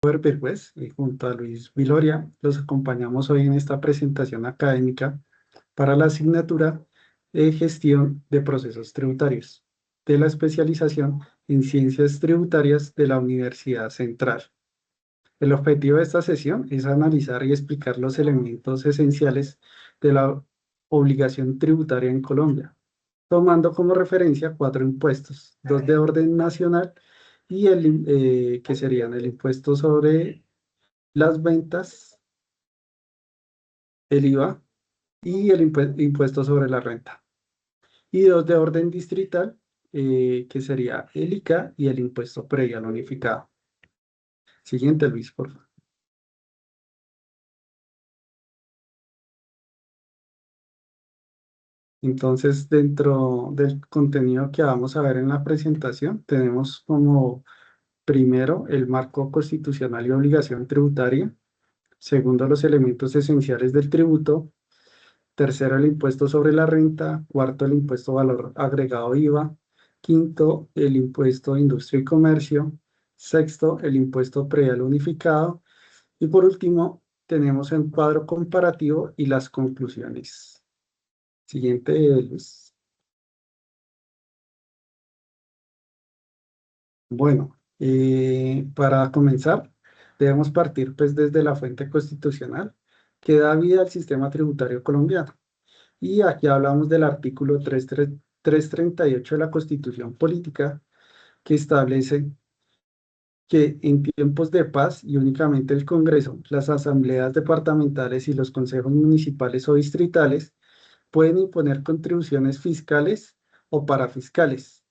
Pues, y junto a Luis Viloria, los acompañamos hoy en esta presentación académica para la asignatura de Gestión de Procesos Tributarios de la especialización en Ciencias Tributarias de la Universidad Central. El objetivo de esta sesión es analizar y explicar los elementos esenciales de la obligación tributaria en Colombia, tomando como referencia cuatro impuestos, dos de orden nacional y que serían el impuesto sobre las ventas, el IVA y el impuesto sobre la renta. Y dos de orden distrital, que sería el ICA y el impuesto predial unificado. Siguiente, Luis, por favor. Entonces, dentro del contenido que vamos a ver en la presentación, tenemos como primero el marco constitucional y obligación tributaria, segundo los elementos esenciales del tributo, tercero, el impuesto sobre la renta. Cuarto, el impuesto valor agregado IVA. Quinto, el impuesto de industria y comercio. Sexto, el impuesto predial unificado. Y por último, tenemos el cuadro comparativo y las conclusiones. Siguiente, Luis. Bueno, para comenzar, debemos partir pues desde la fuente constitucional que da vida al sistema tributario colombiano. Y aquí hablamos del artículo 338 de la Constitución Política, que establece que en tiempos de paz y únicamente el Congreso, las asambleas departamentales y los consejos municipales o distritales pueden imponer contribuciones fiscales o parafiscales.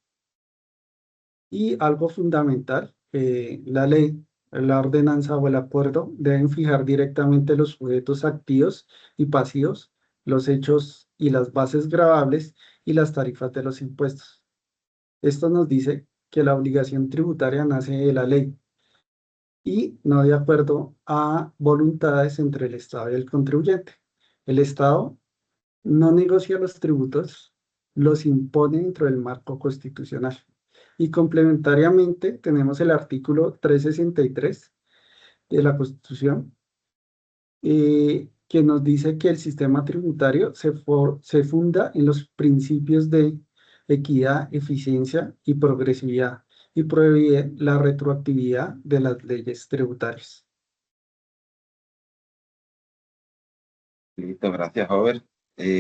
Y algo fundamental, la ley, la ordenanza o el acuerdo deben fijar directamente los sujetos activos y pasivos, los hechos y las bases gravables y las tarifas de los impuestos. Esto nos dice que la obligación tributaria nace de la ley y no de acuerdo a voluntades entre el Estado y el contribuyente. El Estado no negocia los tributos, los impone dentro del marco constitucional. Y complementariamente tenemos el artículo 363 de la Constitución, que nos dice que el sistema tributario se funda en los principios de equidad, eficiencia y progresividad y prohíbe la retroactividad de las leyes tributarias. Listo, gracias, Robert.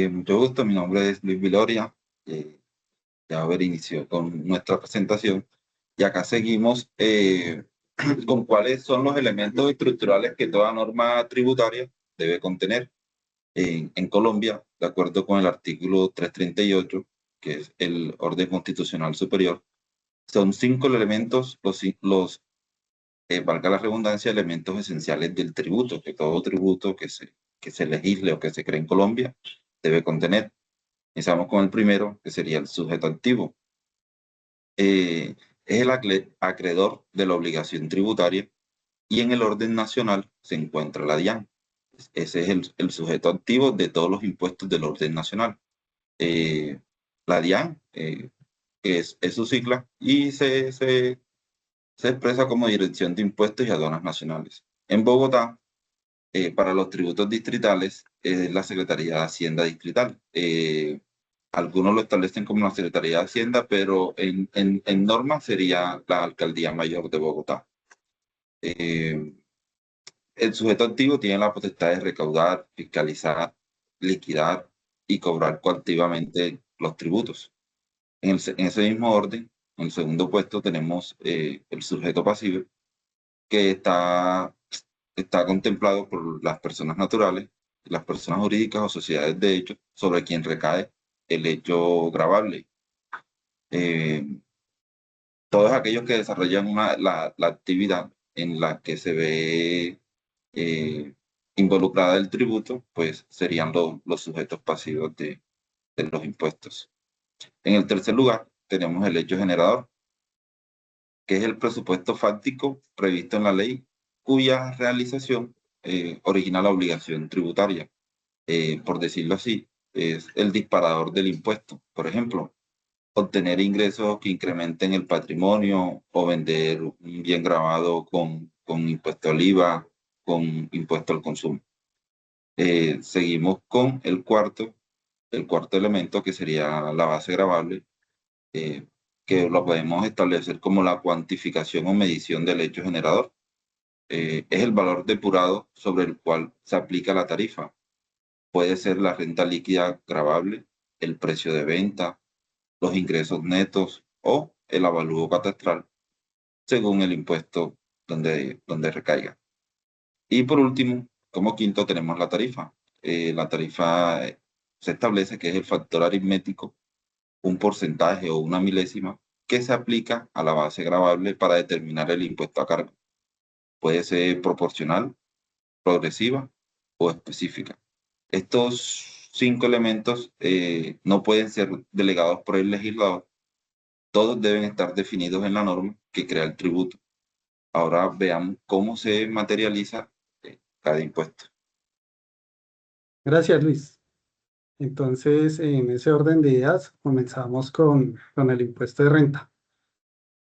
Mucho gusto, mi nombre es Luis Viloria. Ya Robert inició con nuestra presentación y acá seguimos con cuáles son los elementos estructurales que toda norma tributaria debe contener en Colombia, de acuerdo con el artículo 338, que es el orden constitucional superior. Son cinco elementos, valga la redundancia, elementos esenciales del tributo, que todo tributo que se legisle o que se cree en Colombia debe contener. Empezamos con el primero, que sería el sujeto activo. Es el acreedor de la obligación tributaria y en el orden nacional se encuentra la DIAN. Ese es el sujeto activo de todos los impuestos del orden nacional. La DIAN es su sigla y se expresa como Dirección de Impuestos y Aduanas Nacionales. En Bogotá, para los tributos distritales, es la Secretaría de Hacienda Distrital. Algunos lo establecen como la Secretaría de Hacienda, pero en norma sería la Alcaldía Mayor de Bogotá. El sujeto activo tiene la potestad de recaudar, fiscalizar, liquidar y cobrar coactivamente los tributos. En ese mismo orden, en el segundo puesto, tenemos el sujeto pasivo, que está contemplado por las personas naturales, las personas jurídicas o sociedades de hecho, sobre quien recae el hecho gravable. Todos aquellos que desarrollan la actividad en la que se ve involucrada el tributo, pues serían los sujetos pasivos de los impuestos. En el tercer lugar, tenemos el hecho generador, que es el presupuesto fáctico previsto en la ley, cuya realización origina la obligación tributaria. Por decirlo así, es el disparador del impuesto. Por ejemplo, obtener ingresos que incrementen el patrimonio o vender un bien grabado con con impuesto al IVA, con impuesto al consumo. Seguimos con el cuarto elemento, que sería la base gravable, que lo podemos establecer como la cuantificación o medición del hecho generador. Es el valor depurado sobre el cual se aplica la tarifa. Puede ser la renta líquida gravable, el precio de venta, los ingresos netos o el avalúo catastral, según el impuesto donde recaiga. Y por último, como quinto, tenemos la tarifa. La tarifa se establece que es el factor aritmético, un porcentaje o una milésima que se aplica a la base gravable para determinar el impuesto a cargo. Puede ser proporcional, progresiva o específica. Estos 5 elementos no pueden ser delegados por el legislador. Todos deben estar definidos en la norma que crea el tributo. Ahora veamos cómo se materializa cada impuesto. Gracias, Luis. Entonces, en ese orden de ideas, comenzamos con el impuesto de renta,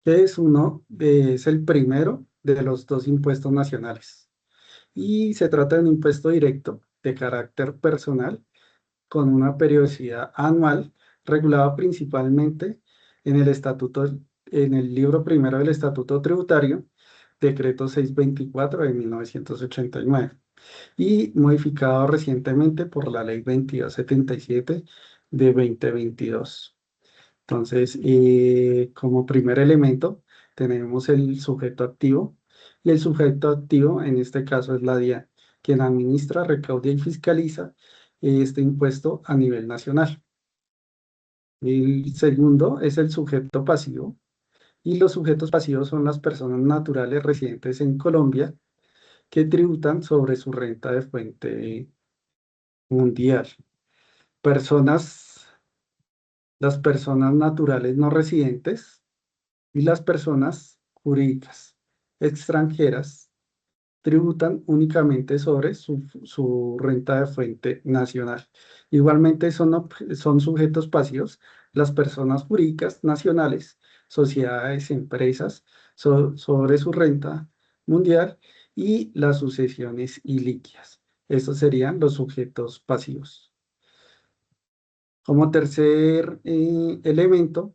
que es el primero de los dos impuestos nacionales. Y se trata de un impuesto directo de carácter personal con una periodicidad anual regulada principalmente en el estatuto, en el libro primero del Estatuto Tributario, decreto 624 de 1989, y modificado recientemente por la ley 2277 de 2022. Entonces, como primer elemento, tenemos el sujeto activo, y el sujeto activo en este caso es la DIAN, quien administra, recauda y fiscaliza este impuesto a nivel nacional. El segundo es el sujeto pasivo, y los sujetos pasivos son las personas naturales residentes en Colombia que tributan sobre su renta de fuente mundial. Personas, las personas naturales no residentes y las personas jurídicas extranjeras tributan únicamente sobre su renta de fuente nacional. Igualmente son sujetos pasivos las personas jurídicas nacionales, sociedades, empresas, sobre su renta mundial, y las sucesiones ilíquidas. Estos serían los sujetos pasivos. Como tercer elemento,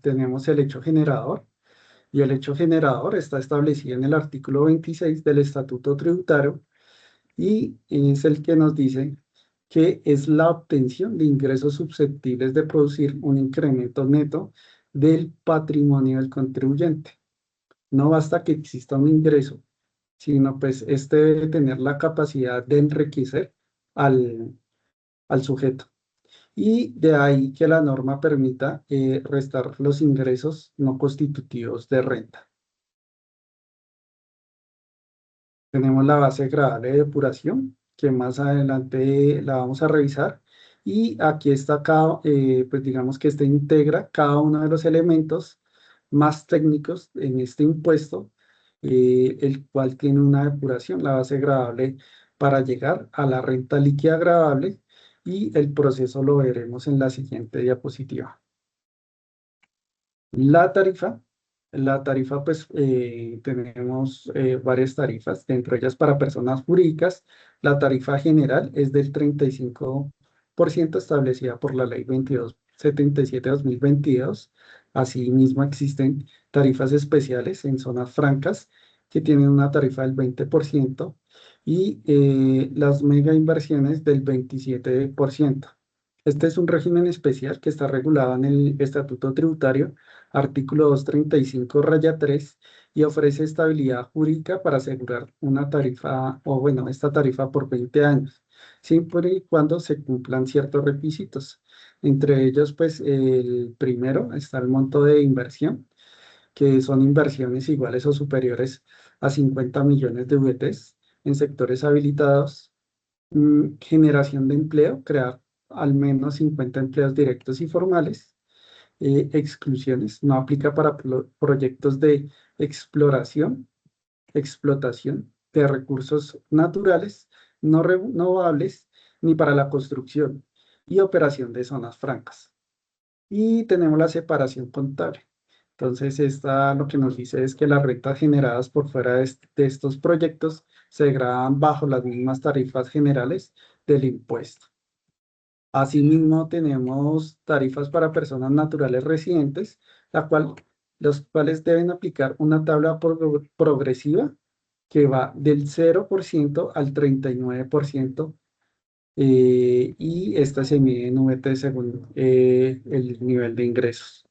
tenemos el hecho generador, y el hecho generador está establecido en el artículo 26 del Estatuto Tributario, y es el que nos dice que es la obtención de ingresos susceptibles de producir un incremento neto del patrimonio del contribuyente. No basta que exista un ingreso, sino pues este debe tener la capacidad de enriquecer al sujeto. Y de ahí que la norma permita restar los ingresos no constitutivos de renta. Tenemos la base gradable de depuración, que más adelante la vamos a revisar. Y aquí está pues digamos que este integra cada uno de los elementos más técnicos en este impuesto, el cual tiene una depuración, la base gradable para llegar a la renta líquida gradable, y el proceso lo veremos en la siguiente diapositiva. La tarifa, pues tenemos varias tarifas, entre ellas para personas jurídicas. La tarifa general es del 35% establecida por la ley 2277-2022. Asimismo, existen tarifas especiales en zonas francas que tienen una tarifa del 20%, y las mega inversiones del 27%. Este es un régimen especial que está regulado en el Estatuto Tributario, artículo 235-3, y ofrece estabilidad jurídica para asegurar una tarifa, o bueno, esta tarifa por 20 años, siempre y cuando se cumplan ciertos requisitos. Entre ellos, pues, el primero está el monto de inversión, que son inversiones iguales o superiores a 50 millones de VTs en sectores habilitados. Generación de empleo, crear al menos 50 empleos directos y formales. Exclusiones, no aplica para proyectos de exploración, explotación de recursos naturales no renovables, ni para la construcción y operación de zonas francas. Y tenemos la separación contable. Entonces, esta lo que nos dice es que las rentas generadas por fuera de estos proyectos se graban bajo las mismas tarifas generales del impuesto. Asimismo, tenemos tarifas para personas naturales residentes, los cuales deben aplicar una tabla progresiva que va del 0% al 39%, y esta se mide en VT según el nivel de ingresos.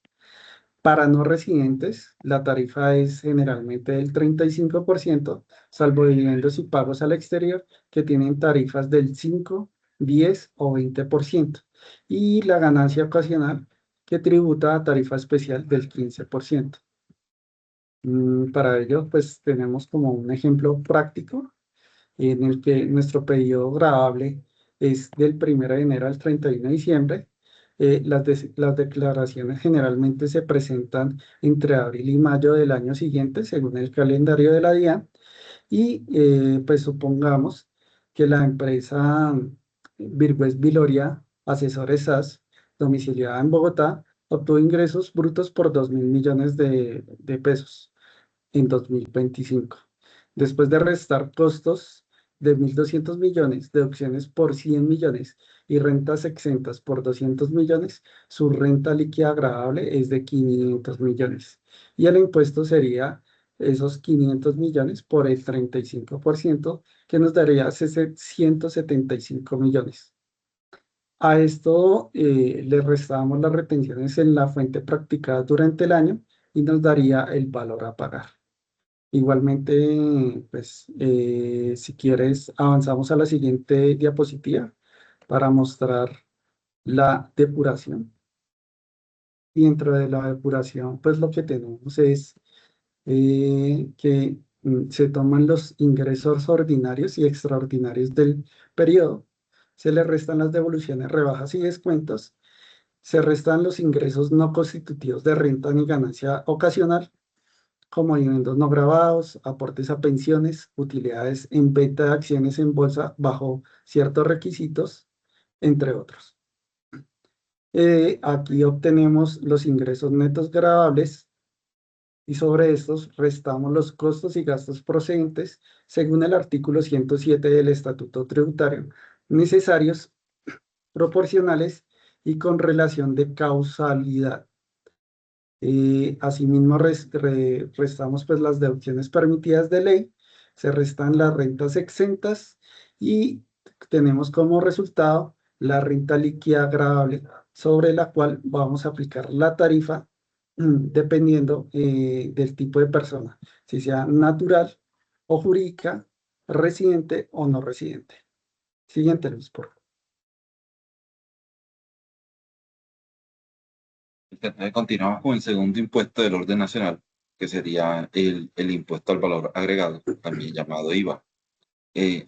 Para no residentes, la tarifa es generalmente del 35%, salvo dividendos y pagos al exterior, que tienen tarifas del 5, 10 o 20%, y la ganancia ocasional, que tributa a tarifa especial del 15%. Para ello, pues tenemos como un ejemplo práctico en el que nuestro periodo gravable es del 1 de enero al 31 de diciembre. Las declaraciones generalmente se presentan entre abril y mayo del año siguiente, según el calendario de la DIAN, y pues supongamos que la empresa Virgües Viloria, Asesores SAS, domiciliada en Bogotá, obtuvo ingresos brutos por 2.000 millones de pesos en 2025. Después de restar costos de 1.200 millones, deducciones por 100 millones y rentas exentas por 200 millones, su renta líquida agradable es de 500 millones. Y el impuesto sería esos 500 millones por el 35%, que nos daría 175 millones. A esto le restamos las retenciones en la fuente practicada durante el año y nos daría el valor a pagar. Igualmente, pues, si quieres, avanzamos a la siguiente diapositiva para mostrar la depuración. Y dentro de la depuración, pues lo que tenemos es que se toman los ingresos ordinarios y extraordinarios del periodo, se le restan las devoluciones, rebajas y descuentos, se restan los ingresos no constitutivos de renta ni ganancia ocasional, como dividendos no grabados, aportes a pensiones, utilidades en venta de acciones en bolsa bajo ciertos requisitos, entre otros. Aquí obtenemos los ingresos netos gravables y sobre estos restamos los costos y gastos procedentes según el artículo 107 del Estatuto Tributario, necesarios, proporcionales y con relación de causalidad. Asimismo, restamos pues las deducciones permitidas de ley, se restan las rentas exentas y tenemos como resultado la renta líquida agravable, sobre la cual vamos a aplicar la tarifa dependiendo del tipo de persona, si sea natural o jurídica, residente o no residente. Siguiente, Luis, por favor. Continuamos con el segundo impuesto del orden nacional, que sería el impuesto al valor agregado, también llamado IVA.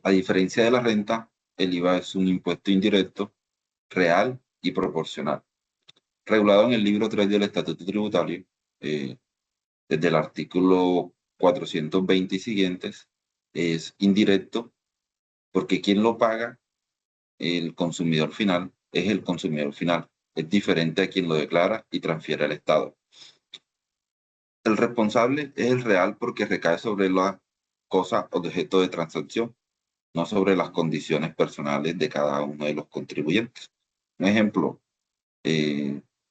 A diferencia de la renta, el IVA es un impuesto indirecto, real y proporcional. Regulado en el libro 3 del Estatuto Tributario, desde el artículo 420 y siguientes, es indirecto porque quien lo paga, el consumidor final, es el consumidor final. Es diferente a quien lo declara y transfiere al Estado. El responsable es el real porque recae sobre la cosa objeto de transacción, no sobre las condiciones personales de cada uno de los contribuyentes. Un ejemplo,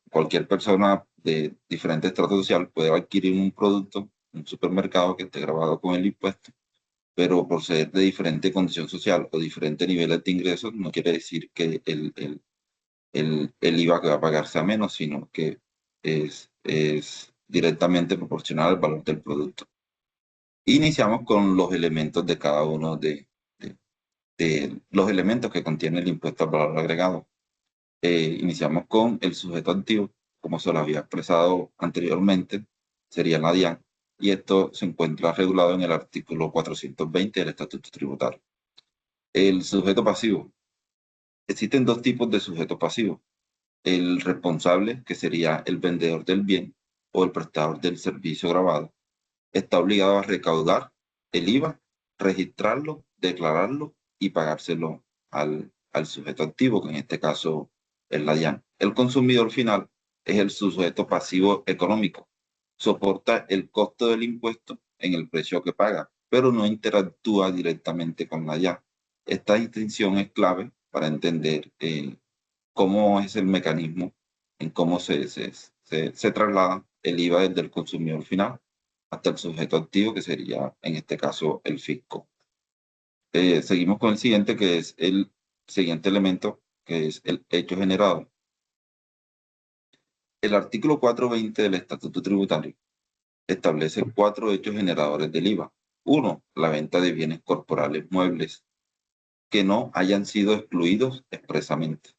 cualquier persona de diferente estrato social puede adquirir un producto en un supermercado que esté grabado con el impuesto, pero por ser de diferente condición social o diferentes niveles de ingresos, no quiere decir que el IVA que va a pagar sea menos, sino que es directamente proporcional al valor del producto. Iniciamos con los elementos de cada uno de los elementos que contiene el impuesto al valor agregado. Iniciamos con el sujeto activo, como se lo había expresado anteriormente, sería la DIAN, y esto se encuentra regulado en el artículo 420 del Estatuto Tributario. El sujeto pasivo. Existen dos tipos de sujeto pasivo. El responsable, que sería el vendedor del bien o el prestador del servicio grabado, está obligado a recaudar el IVA, registrarlo, declararlo y pagárselo al sujeto activo, que en este caso es la DIAN. El consumidor final es el sujeto pasivo económico. soporta el costo del impuesto en el precio que paga, pero no interactúa directamente con la DIAN. Esta distinción es clave para entender cómo es el mecanismo en cómo se traslada el IVA desde el consumidor final hasta el sujeto activo, que sería en este caso el fisco. Seguimos con el siguiente, que es el siguiente elemento, que es el hecho generado. El artículo 420 del Estatuto Tributario establece 4 hechos generadores del IVA. 1. La venta de bienes corporales muebles que no hayan sido excluidos expresamente.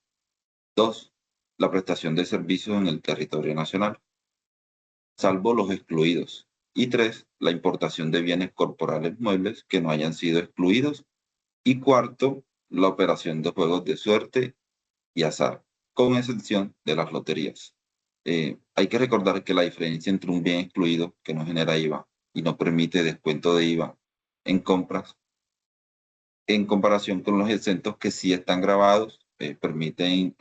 2. La prestación de servicios en el territorio nacional, salvo los excluidos. Y 3. La importación de bienes corporales muebles que no hayan sido excluidos. Y 4. La operación de juegos de suerte y azar, con excepción de las loterías. Hay que recordar que la diferencia entre un bien excluido que no genera IVA y no permite descuento de IVA en compras, en comparación con los exentos que sí están grabados, permiten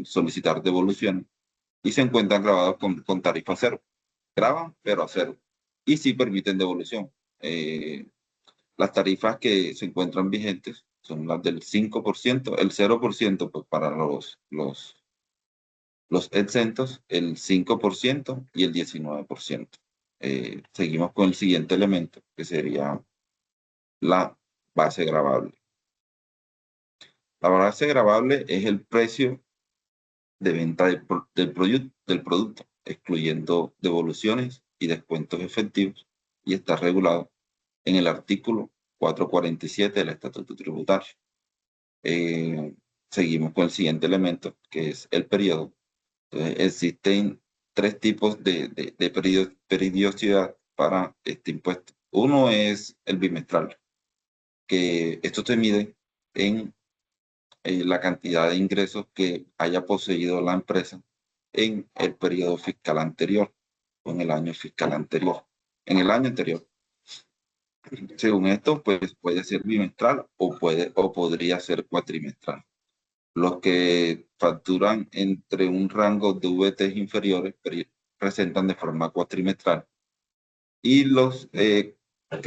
solicitar devoluciones y se encuentran grabados con tarifa cero. Graban, pero a cero. Y sí permiten devolución. Las tarifas que se encuentran vigentes son las del 5%, el 0% pues para los exentos, el 5% y el 19%. Seguimos con el siguiente elemento, que sería la base gravable. La base gravable es el precio de venta del producto, excluyendo devoluciones y descuentos efectivos, y está regulado en el artículo 447 del Estatuto Tributario. Seguimos con el siguiente elemento, que es el periodo. Entonces, existen 3 tipos de periodicidad para este impuesto. Uno es el bimestral, que esto se mide en la cantidad de ingresos que haya poseído la empresa en el periodo fiscal anterior o en el año fiscal anterior. En el año anterior. Según esto, pues puede ser bimestral o podría ser cuatrimestral. Los que facturan entre un rango de VTs inferiores presentan de forma cuatrimestral, y los que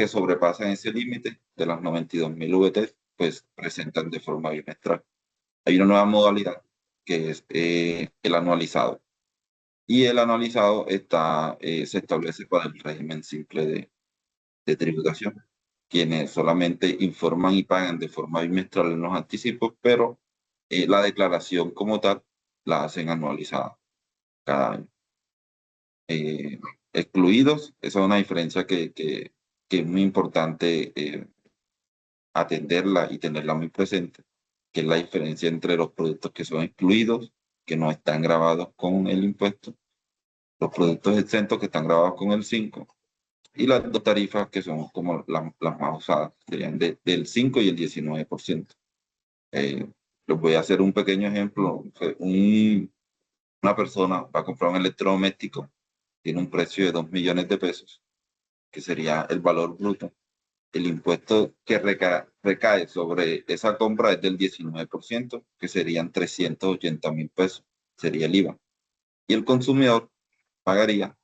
sobrepasan ese límite de las 92.000 VTs, pues presentan de forma bimestral. Hay una nueva modalidad que es el anualizado. Y el anualizado se establece para el régimen simple de tributación, quienes solamente informan y pagan de forma bimestral en los anticipos, pero la declaración como tal la hacen anualizada cada año. Excluidos, esa es una diferencia que es muy importante atenderla y tenerla muy presente, que es la diferencia entre los productos que son excluidos, que no están grabados con el impuesto, los productos exentos que están grabados con el 5, y las 2 tarifas que son como las más usadas, serían del 5 y el 19%. Les voy a hacer un pequeño ejemplo. Una persona va a comprar un electrodoméstico, tiene un precio de 2 millones de pesos, que sería el valor bruto. El impuesto que recae sobre esa compra es del 19%, que serían 380.000 pesos, sería el IVA. Y el consumidor pagaría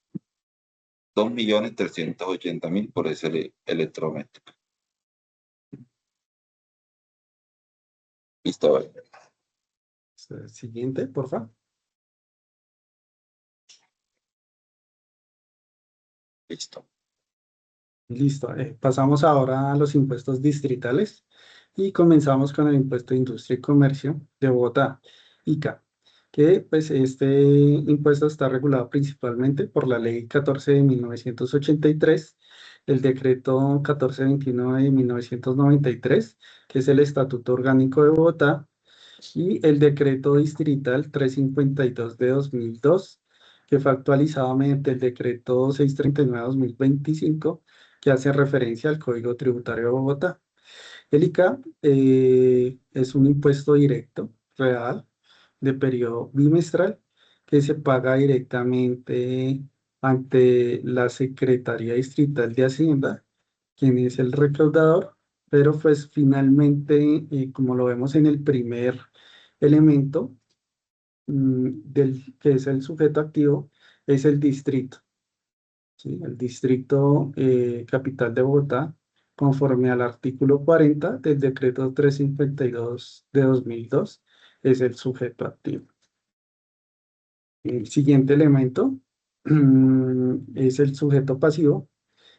2.380.000 por ese electrodoméstico. Listo, vale. Siguiente, por favor. Listo. Listo. Pasamos ahora a los impuestos distritales y comenzamos con el impuesto de industria y comercio de Bogotá, ICA, que pues este impuesto está regulado principalmente por la ley 14 de 1983, el decreto 1429 de 1993, que es el Estatuto Orgánico de Bogotá, y el decreto distrital 352 de 2002, que fue actualizado mediante el decreto 639 de 2025, que hace referencia al Código Tributario de Bogotá. El ICA es un impuesto directo, real, de periodo bimestral, que se paga directamente ante la Secretaría Distrital de Hacienda, quien es el recaudador, pero pues finalmente, como lo vemos en el primer elemento, que es el sujeto activo, es el distrito, ¿sí? El distrito capital de Bogotá, conforme al artículo 40 del decreto 352 de 2002, es el sujeto activo. El siguiente elemento es el sujeto pasivo,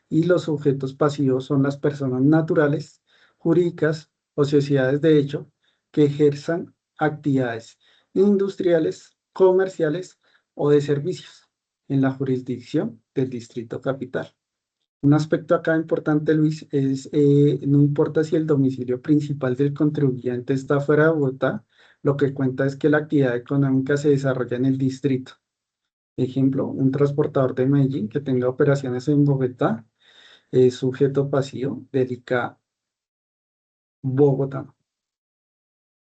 y los sujetos pasivos son las personas naturales, jurídicas o sociedades de hecho que ejerzan actividades industriales, comerciales o de servicios en la jurisdicción del Distrito Capital. Un aspecto acá importante, Luis, es no importa si el domicilio principal del contribuyente está fuera de Bogotá, lo que cuenta es que la actividad económica se desarrolla en el distrito. Ejemplo, un transportador de Medellín que tenga operaciones en Bogotá es sujeto pasivo del ICA Bogotá.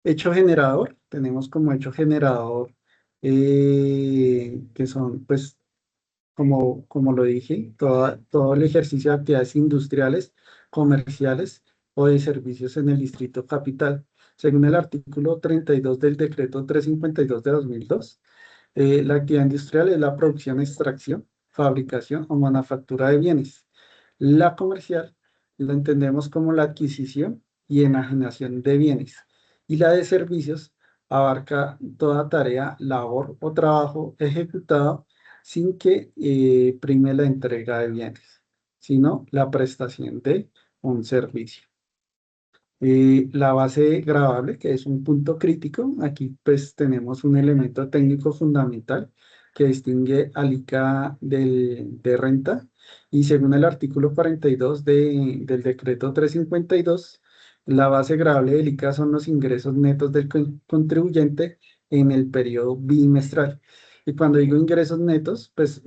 Hecho generador, tenemos como hecho generador que son, pues, como lo dije, todo el ejercicio de actividades industriales, comerciales o de servicios en el Distrito Capital. Según el artículo 32 del decreto 352 de 2002, la actividad industrial es la producción, extracción, fabricación o manufactura de bienes. La comercial la entendemos como la adquisición y enajenación de bienes. Y la de servicios abarca toda tarea, labor o trabajo ejecutado sin que prime la entrega de bienes, sino la prestación de un servicio. La base gravable, que es un punto crítico, aquí pues tenemos un elemento técnico fundamental que distingue al ICA de renta, y según el artículo 42 del decreto 352, la base gravable del ICA son los ingresos netos del contribuyente en el periodo bimestral. Y cuando digo ingresos netos, pues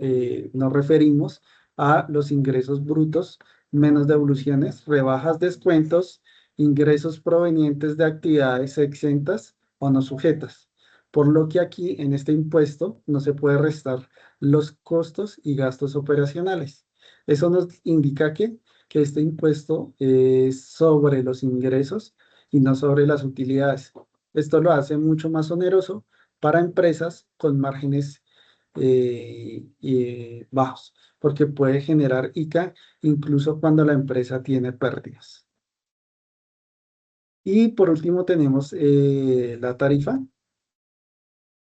nos referimos a los ingresos brutos menos devoluciones, rebajas, descuentos, ingresos provenientes de actividades exentas o no sujetas. Por lo que aquí en este impuesto no se puede restar los costos y gastos operacionales. Eso nos indica que este impuesto es sobre los ingresos y no sobre las utilidades. Esto lo hace mucho más oneroso para empresas con márgenes bajos, porque puede generar ICA incluso cuando la empresa tiene pérdidas. Y por último tenemos la tarifa.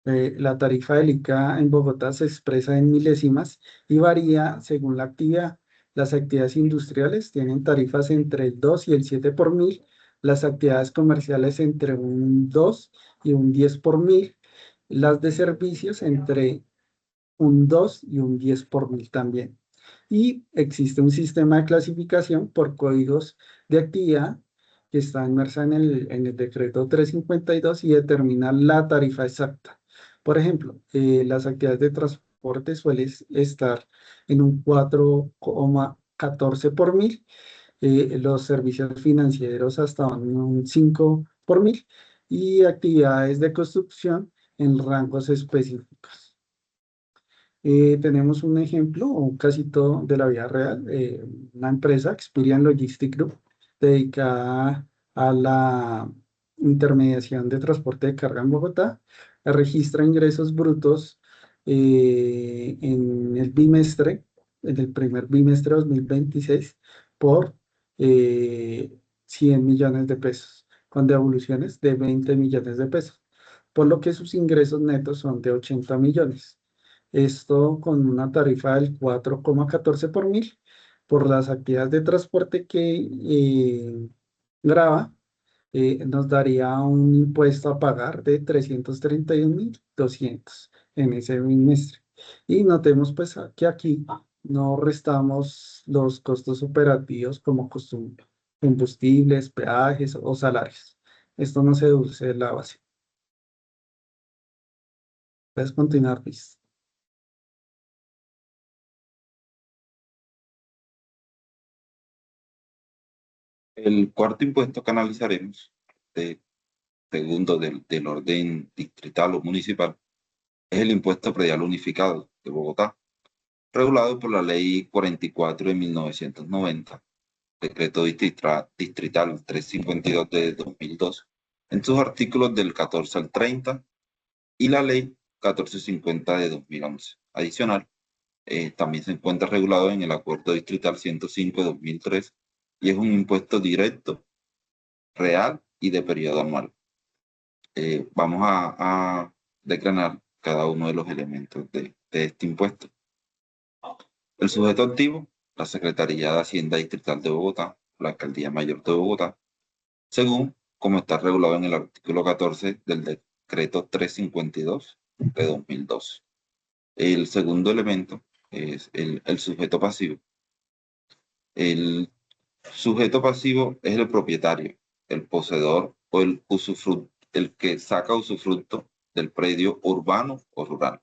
La tarifa del ICA en Bogotá se expresa en milésimas y varía según la actividad. Las actividades industriales tienen tarifas entre el 2 y el 7 por mil, las actividades comerciales entre un 2 y un 10 por mil, las de servicios entre un 2 y un 10 por mil también. Y existe un sistema de clasificación por códigos de actividad que está inmersa en el decreto 352 y determina la tarifa exacta. Por ejemplo, las actividades de transporte suelen estar en un 4,14 por mil, los servicios financieros hasta un 5 por mil y actividades de construcción en rangos específicos. Tenemos un ejemplo, o casi todo de la vida real, una empresa, Experian Logistic Group, dedicada a la intermediación de transporte de carga en Bogotá, registra ingresos brutos en el bimestre, en el primer bimestre de 2026, por 100 millones de pesos, con devoluciones de 20 millones de pesos, por lo que sus ingresos netos son de 80 millones. Esto con una tarifa del 4,14 por mil por las actividades de transporte que graba, nos daría un impuesto a pagar de 331.200 en ese bimestre. Y notemos pues que aquí no restamos los costos operativos como combustibles, peajes o salarios. Esto no se deduce de la base. Puedes continuar, Luis. El cuarto impuesto que analizaremos, de segundo del orden distrital o municipal, es el impuesto predial unificado de Bogotá, regulado por la Ley 44 de 1990, Decreto Distrital 352 de 2002, en sus artículos del 14 al 30, y la Ley 1450 de 2011, adicional. También se encuentra regulado en el Acuerdo Distrital 105 de 2003 y es un impuesto directo, real y de periodo anual. Vamos a declarar cada uno de los elementos de este impuesto. El sujeto activo, la Secretaría de Hacienda Distrital de Bogotá, la Alcaldía Mayor de Bogotá, según como está regulado en el artículo 14 del decreto 352 de 2002. El segundo elemento es el sujeto pasivo. El sujeto pasivo es el propietario, el poseedor o el usufructo, el que saca usufructo del predio urbano o rural,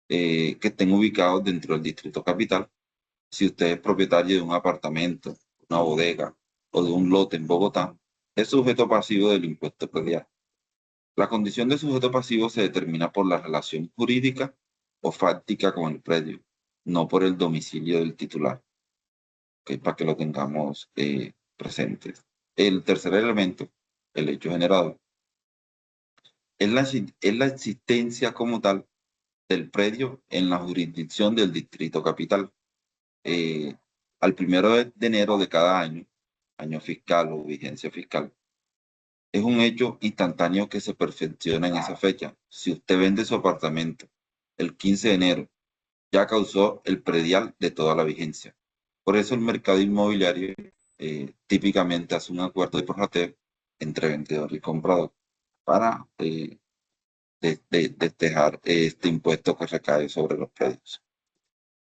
que estén ubicados dentro del distrito capital. Si usted es propietario de un apartamento, una bodega o de un lote en Bogotá, es sujeto pasivo del impuesto predial. La condición de sujeto pasivo se determina por la relación jurídica o fáctica con el predio, no por el domicilio del titular, para que lo tengamos presentes. El tercer elemento, el hecho generado, es la existencia como tal del predio en la jurisdicción del distrito capital. Al 1 de enero de cada año, año fiscal o vigencia fiscal, es un hecho instantáneo que se perfecciona en esa fecha. Si usted vende su apartamento el 15 de enero, ya causó el predial de toda la vigencia. Por eso el mercado inmobiliario típicamente hace un acuerdo de prorrateo entre vendedor y comprador para despejar este impuesto que recae sobre los predios.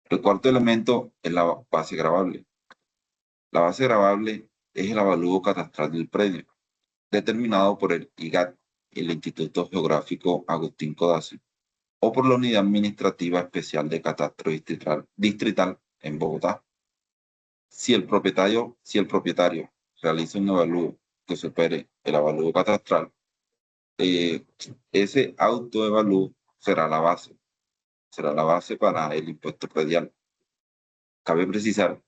El cuarto elemento es la base gravable. La base gravable es el avalúo catastral del predio, determinado por el IGAT, el Instituto Geográfico Agustín Codazzi, o por la Unidad Administrativa Especial de Catastro Distrital en Bogotá. Si el propietario realiza un avalúo que supere el avalúo catastral, ese autoevalúo será la base para el impuesto predial. Cabe precisar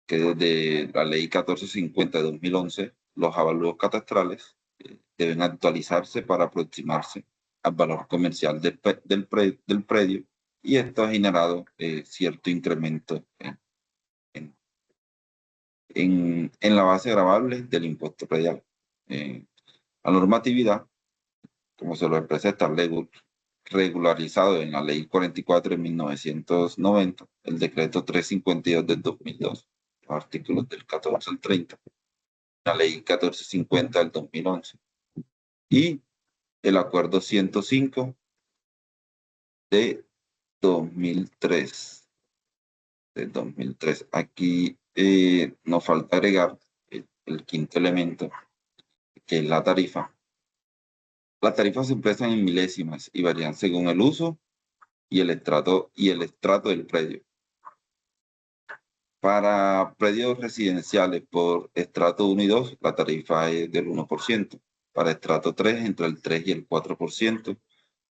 que desde la Ley 1450 de 2011, los avalúos catastrales deben actualizarse para aproximarse al valor comercial del predio, y esto ha generado cierto incremento en la base gravable del impuesto predial. La normatividad, como se lo expresa, está regularizado en la Ley 44 de 1990, el Decreto 352 del 2002, los artículos del 14 al 30, la Ley 1450 del 2011 y el Acuerdo 105 de 2003. Aquí nos falta agregar el quinto elemento, que es la tarifa. Las tarifas se expresan en milésimas y varían según el uso y el estrato del predio. Para predios residenciales por estrato 1 y 2, la tarifa es del 1%. Para estrato 3, entre el 3 y el 4%.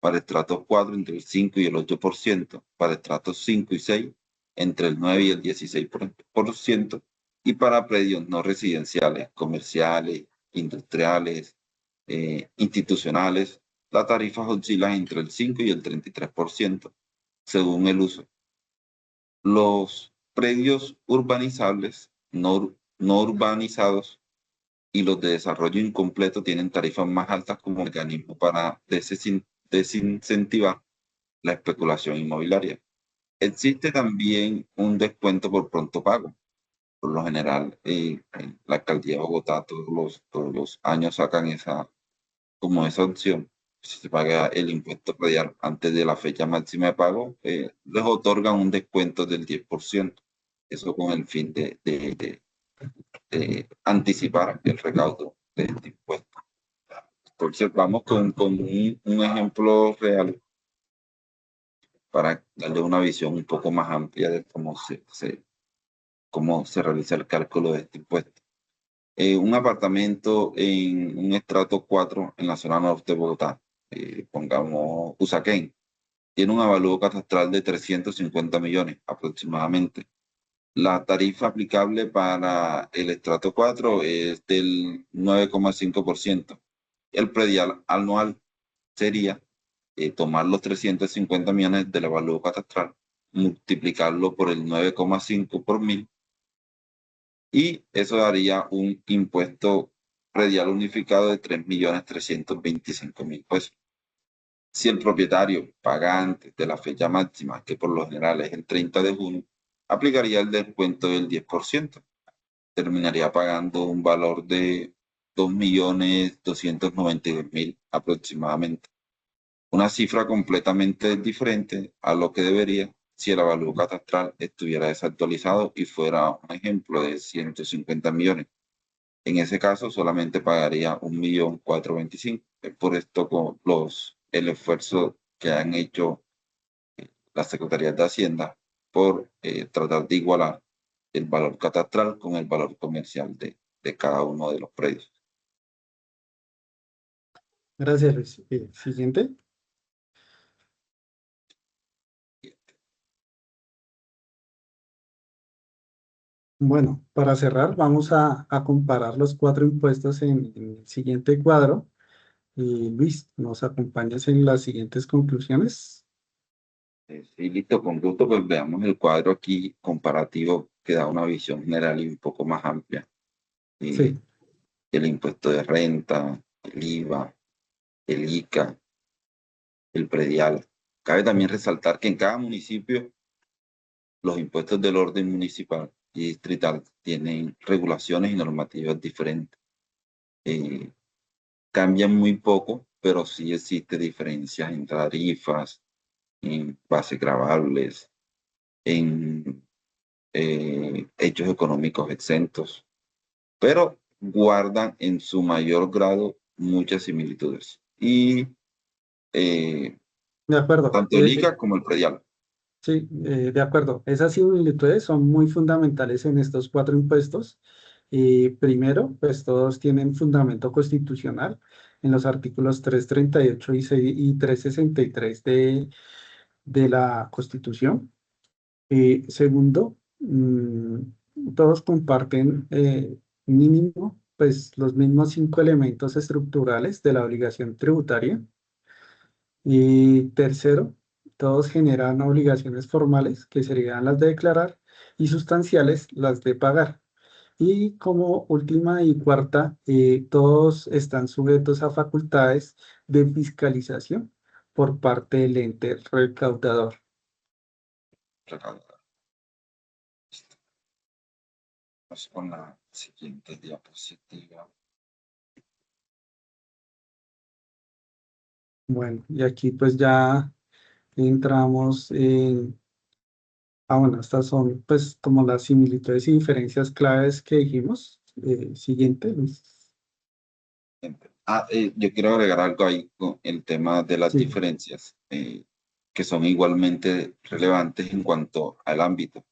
Para estrato 4, entre el 5 y el 8%. Para estratos 5 y 6, entre el 9 y el 16%. Y para predios no residenciales, comerciales, industriales, institucionales, las tarifas oscilan entre el 5 y el 33%, según el uso. Los predios urbanizables, no urbanizados, y los de desarrollo incompleto tienen tarifas más altas como mecanismo para desincentivar la especulación inmobiliaria. Existe también un descuento por pronto pago. Por lo general, la alcaldía de Bogotá todos los años sacan esa opción. Si se paga el impuesto predial antes de la fecha máxima de pago, les otorgan un descuento del 10%. Eso con el fin de anticipar el recaudo de este impuesto. Entonces, vamos con un ejemplo real para darle una visión un poco más amplia de cómo se realiza el cálculo de este impuesto. Un apartamento en un estrato 4 en la zona norte de Bogotá, pongamos Usaquén, tiene un avalúo catastral de 350 millones aproximadamente. La tarifa aplicable para el estrato 4 es del 9,5%. El predial anual sería tomar los 350 millones del avalúo catastral multiplicarlo por el 9,5 por mil, y eso daría un impuesto predial unificado de 3.325.000 pesos. Si el propietario paga antes de la fecha máxima, que por lo general es el 30 de junio, aplicaría el descuento del 10%. Terminaría pagando un valor de 2.292.000 aproximadamente. Una cifra completamente diferente a lo que debería si el avalúo catastral estuviera desactualizado y fuera un ejemplo de 150 millones. En ese caso solamente pagaría 1.425.000. Es por esto con el esfuerzo que han hecho las Secretarías de Hacienda por tratar de igualar el valor catastral con el valor comercial de cada uno de los predios. Gracias, Luis. Siguiente. Bueno, para cerrar, vamos a comparar los cuatro impuestos en el siguiente cuadro. Luis, ¿nos acompañas en las siguientes conclusiones? Sí, listo, con gusto, pues veamos el cuadro aquí comparativo que da una visión general y un poco más amplia. Sí, El impuesto de renta, el IVA, el ICA, el predial. Cabe también resaltar que en cada municipio los impuestos del orden municipal y distrital tienen regulaciones y normativas diferentes. Eh, Cambian muy poco, pero sí existe diferencias en tarifas, en bases gravables, en hechos económicos exentos, pero guardan en su mayor grado muchas similitudes. Y eh, de acuerdo. tanto el ICA como el predial. Sí, de acuerdo. Esas similitudes son muy fundamentales en estos cuatro impuestos. Primero, pues todos tienen fundamento constitucional en los artículos 338 y 363 de la Constitución. Segundo, todos comparten mínimo, pues los mismos cinco elementos estructurales de la obligación tributaria. Y tercero, todos generan obligaciones formales, que serían las de declarar, y sustanciales, las de pagar. Y como última y cuarta, todos están sujetos a facultades de fiscalización por parte del ente recaudador. Vamos con la siguiente diapositiva. Bueno, y aquí pues ya entramos en... Ah, bueno, estas son pues como las similitudes y diferencias claves que dijimos. Siguiente, Luis. Yo quiero agregar algo ahí con el tema de las Sí, diferencias, que son igualmente relevantes en cuanto al ámbito.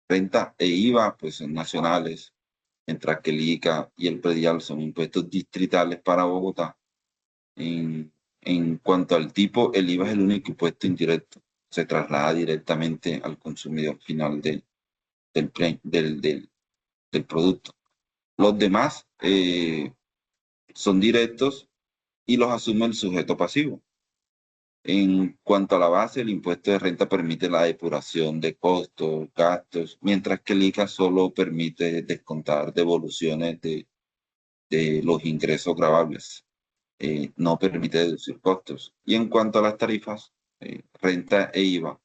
Renta e IVA, pues son nacionales, mientras que el ICA y el predial son impuestos distritales para Bogotá. En cuanto al tipo, el IVA es el único impuesto indirecto. Se traslada directamente al consumidor final del producto. Los demás son directos y los asume el sujeto pasivo. En cuanto a la base, el impuesto de renta permite la depuración de costos, gastos, mientras que el ICA solo permite descontar devoluciones de los ingresos gravables. No permite deducir costos. Y en cuanto a las tarifas, renta e IVA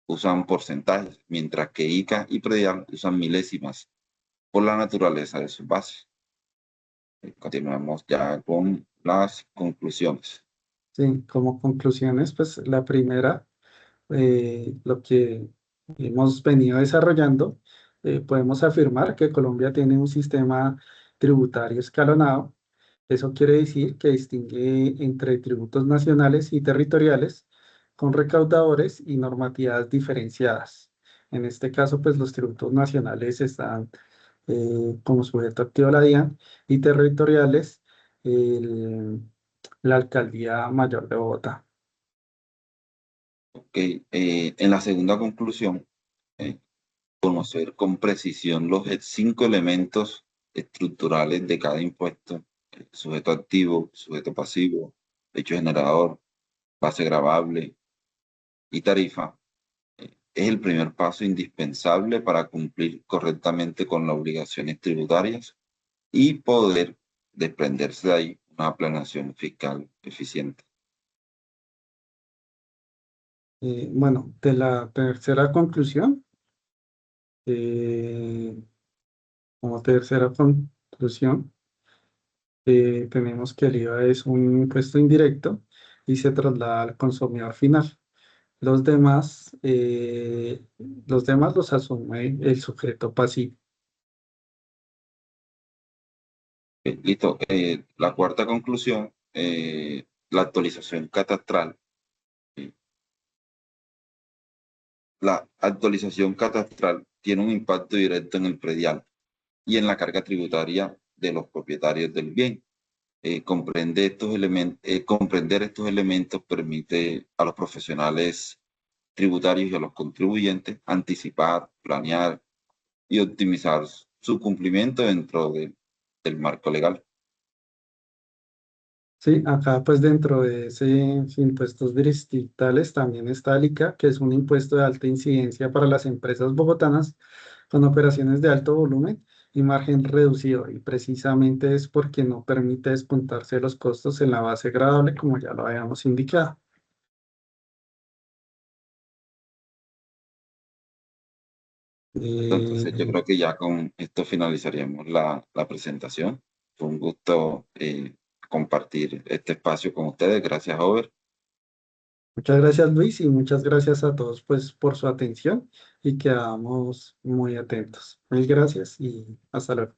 usan porcentajes, mientras que ICA y predial usan milésimas por la naturaleza de sus bases. Continuamos ya con las conclusiones. sí, como conclusiones, pues la primera, lo que hemos venido desarrollando, podemos afirmar que Colombia tiene un sistema tributario escalonado. Eso quiere decir que distingue entre tributos nacionales y territoriales con recaudadores y normativas diferenciadas. En este caso, pues los tributos nacionales están como sujeto activo a la DIAN y territoriales el- la Alcaldía Mayor de Bogotá. Ok, en la segunda conclusión, eh, conocer con precisión los 5 elementos estructurales de cada impuesto: sujeto activo, sujeto pasivo, hecho generador, base gravable y tarifa. es el primer paso indispensable para cumplir correctamente con las obligaciones tributarias y poder desprenderse de ahí una planeación fiscal eficiente. Bueno, de la tercera conclusión, eh, como tercera conclusión, tenemos que el IVA es un impuesto indirecto y se traslada al consumidor final. Los demás, eh, los demás los asume el sujeto pasivo. Listo. La cuarta conclusión, la actualización catastral. eh, La actualización catastral tiene un impacto directo en el predial y en la carga tributaria de los propietarios del bien. Comprender estos elementos permite a los profesionales tributarios y a los contribuyentes anticipar, planear y optimizar su cumplimiento del marco legal. Sí, acá pues dentro de ese impuestos distritales también está el ICA, que es un impuesto de alta incidencia para las empresas bogotanas con operaciones de alto volumen y margen reducido, y precisamente es porque no permite descontarse los costos en la base gradable, como ya lo habíamos indicado. Entonces, yo Eh, creo que ya con esto finalizaríamos la presentación. Fue un gusto compartir este espacio con ustedes. Gracias, Over. Muchas gracias, Luis, y muchas gracias a todos pues por su atención y quedamos muy atentos. Mil gracias y hasta luego.